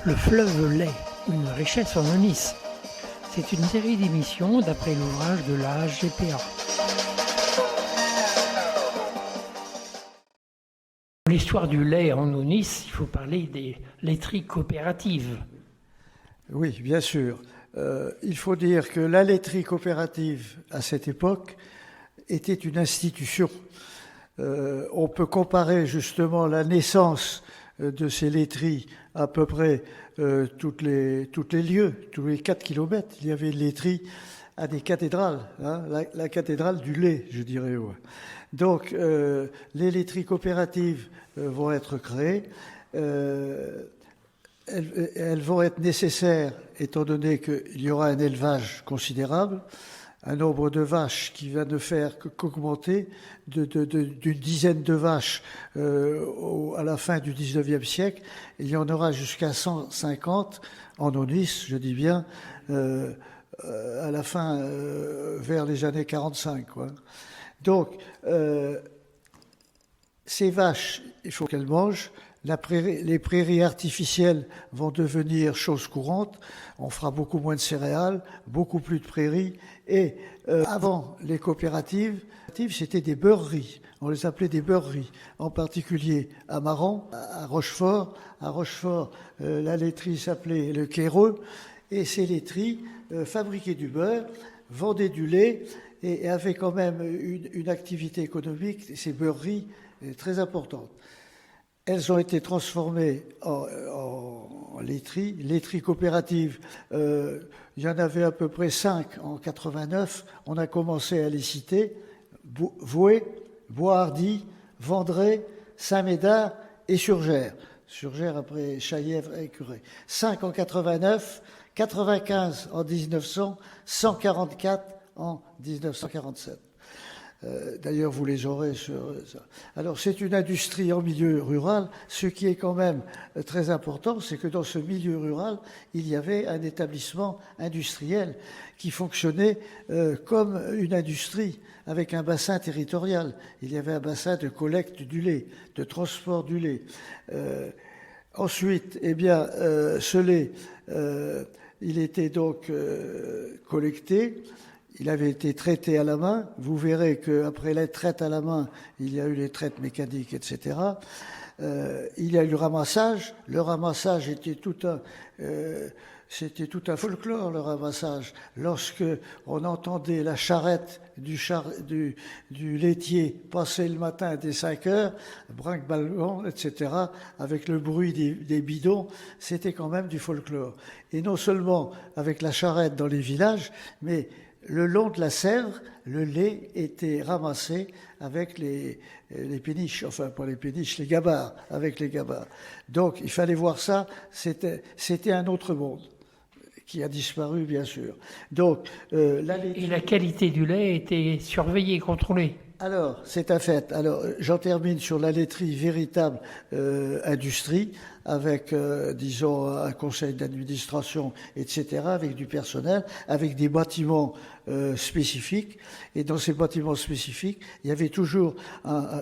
Le fleuve lait, une richesse en Onnis. C'est une série d'émissions d'après l'ouvrage de la HGPA. L'histoire du lait en Onnis, il faut parler des laiteries coopératives. Oui, bien sûr. Il faut dire que la laiterie coopérative, à cette époque, était une institution. On peut comparer justement la naissance de ces laiteries à peu près toutes les lieues, tous les 4 kilomètres. Il y avait une laiterie à des cathédrales, hein, la cathédrale du lait, je dirais. Ouais. Donc, les laiteries coopératives vont être créées. Elles vont être nécessaires étant donné qu'il y aura un élevage considérable, un nombre de vaches qui va ne faire qu'augmenter d'une dizaine de vaches à la fin du 19e siècle. Il y en aura jusqu'à 150 en Onnis, je dis bien, à la fin, vers les années 45. Quoi. Donc, ces vaches, il faut qu'elles mangent. Les prairies artificielles vont devenir chose courante. On fera beaucoup moins de céréales, beaucoup plus de prairies. Et avant les coopératives, c'était des beurreries. On les appelait des beurreries. En particulier à Maran, à Rochefort. À Rochefort, la laiterie s'appelait le Quéreux. Et ces laiteries fabriquaient du beurre, vendaient du lait et avaient quand même une activité économique, ces beurreries, très importante. Elles ont été transformées en laiteries coopératives. Il y en avait à peu près 5 en 89. On a commencé à les citer. Voué, Bois-Hardy, Vendré, Saint-Médard et Surgères. Surgères après Chaillèvre et Curé. 5 en 89, 95 en 1900, 144 en 1947. D'ailleurs, vous les aurez sur ça. Alors, c'est une industrie en milieu rural. Ce qui est quand même très important, c'est que dans ce milieu rural, il y avait un établissement industriel qui fonctionnait comme une industrie, avec un bassin territorial. Il y avait un bassin de collecte du lait, de transport du lait. Ensuite, eh bien, ce lait, il était donc collecté. Il avait été traité à la main. Vous verrez qu'après la traite à la main, il y a eu les traites mécaniques, etc. Il y a eu le ramassage. Le ramassage était c'était tout un folklore, le ramassage. Lorsque on entendait la charrette du laitier passer le matin dès 5 heures, brinque-ballon, etc., avec le bruit des bidons, c'était quand même du folklore. Et non seulement avec la charrette dans les villages, mais le long de la Sèvre, le lait était ramassé avec les péniches, enfin pas les péniches, les gabarres, avec les gabarres. Donc il fallait voir ça, c'était un autre monde qui a disparu bien sûr. Donc, Et la qualité du lait était surveillée, contrôlée. Alors, c'est un fait. Alors, j'en termine sur la laiterie véritable industrie, avec, disons, un conseil d'administration, etc., avec du personnel, avec des bâtiments spécifiques. Et dans ces bâtiments spécifiques, il y avait toujours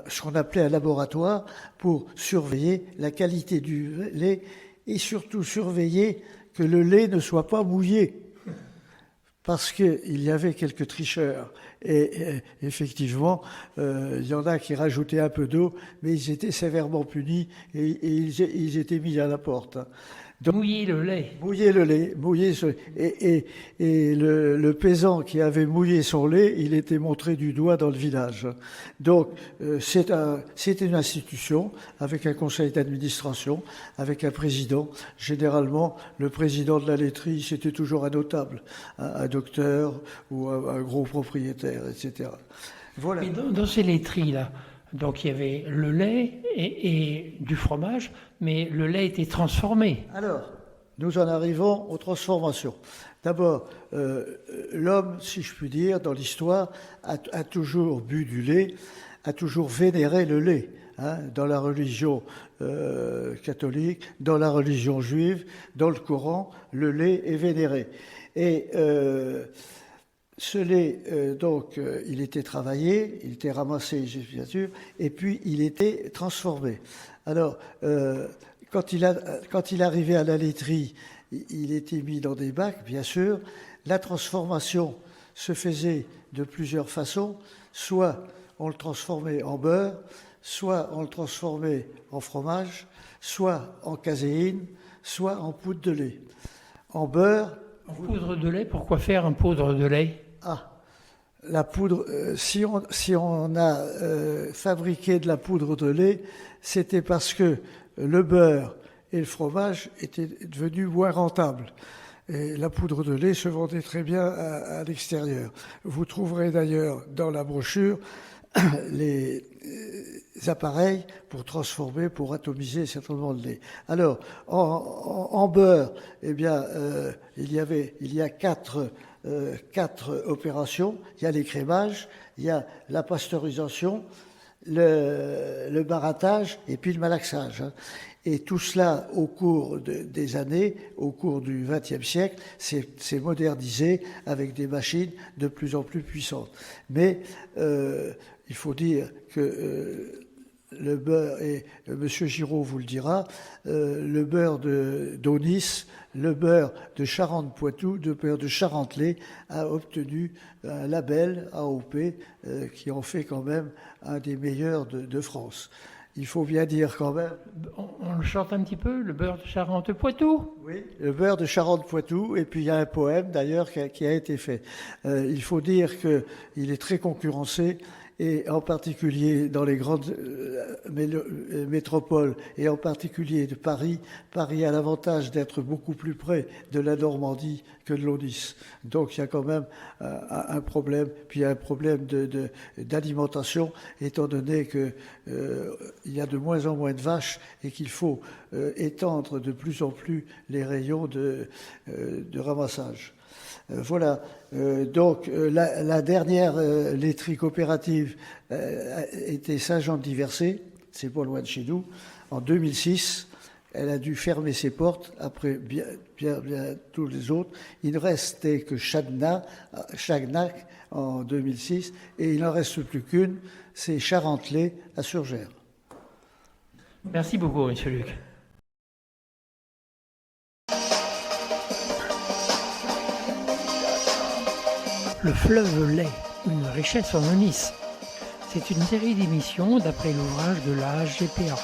ce qu'on appelait un laboratoire pour surveiller la qualité du lait et surtout surveiller que le lait ne soit pas mouillé. Parce qu'il y avait quelques tricheurs. Et effectivement, il y en a qui rajoutaient un peu d'eau, mais ils étaient sévèrement punis et ils étaient mis à la porte. Donc, mouiller le lait. Mouiller le lait. Et le paysan qui avait mouillé son lait, il était montré du doigt dans le village. Donc, c'est une institution avec un conseil d'administration, avec un président. Généralement, le président de la laiterie, c'était toujours un notable, un docteur ou un gros propriétaire, etc. Voilà. Mais dans ces laiteries-là, donc il y avait le lait et du fromage, mais le lait était transformé. Alors, nous en arrivons aux transformations. D'abord, l'homme, si je puis dire, dans l'histoire, a toujours bu du lait, a toujours vénéré le lait. Hein, dans la religion catholique, dans la religion juive, dans le Coran, le lait est vénéré. Et ce lait, il était travaillé, il était ramassé, bien sûr, et puis il était transformé. Alors, quand il arrivait à la laiterie, il était mis dans des bacs, bien sûr. La transformation se faisait de plusieurs façons. Soit on le transformait en beurre, soit on le transformait en fromage, soit en caséine, soit en poudre de lait. En beurre... En poudre de lait, pourquoi faire un poudre de lait? La poudre, si on a fabriqué de la poudre de lait, c'était parce que le beurre et le fromage étaient devenus moins rentables. Et la poudre de lait se vendait très bien à l'extérieur. Vous trouverez d'ailleurs dans la brochure les appareils pour transformer, pour atomiser certainement le lait. Alors, en beurre, eh bien, il y a quatre opérations. Il y a l'écrémage, il y a la pasteurisation, le barattage et puis le malaxage. Et tout cela, au cours des années, au cours du XXe siècle, s'est modernisé avec des machines de plus en plus puissantes. Mais il faut dire que le beurre, et M. Giraud vous le dira, le beurre d'Aunis, le beurre de Charente-Poitou, le beurre de Charente-Lait a obtenu un label AOP qui en fait quand même un des meilleurs de France. Il faut bien dire quand même... On le chante un petit peu, le beurre de Charente-Poitou? Oui, le beurre de Charente-Poitou, et puis il y a un poème d'ailleurs qui a été fait. Il faut dire qu'il est très concurrencé, et en particulier dans les grandes métropoles, et en particulier de Paris. Paris a l'avantage d'être beaucoup plus près de la Normandie que de l'Aunis. Donc il y a quand même un problème, puis il y a un problème d'alimentation, étant donné qu'il y a de moins en moins de vaches et qu'il faut étendre de plus en plus les rayons de ramassage. Voilà, donc la dernière laiterie coopérative était Saint-Jean-de-Diversé, c'est pas loin de chez nous, en 2006. Elle a dû fermer ses portes après bien tous les autres. Il ne restait que Chagnac en 2006 et il n'en reste plus qu'une, c'est Charente-Lait à Surgères. Merci beaucoup, M. Luc. Le fleuve lait, une richesse en Aunis. C'est une série d'émissions d'après l'ouvrage de la HGPA.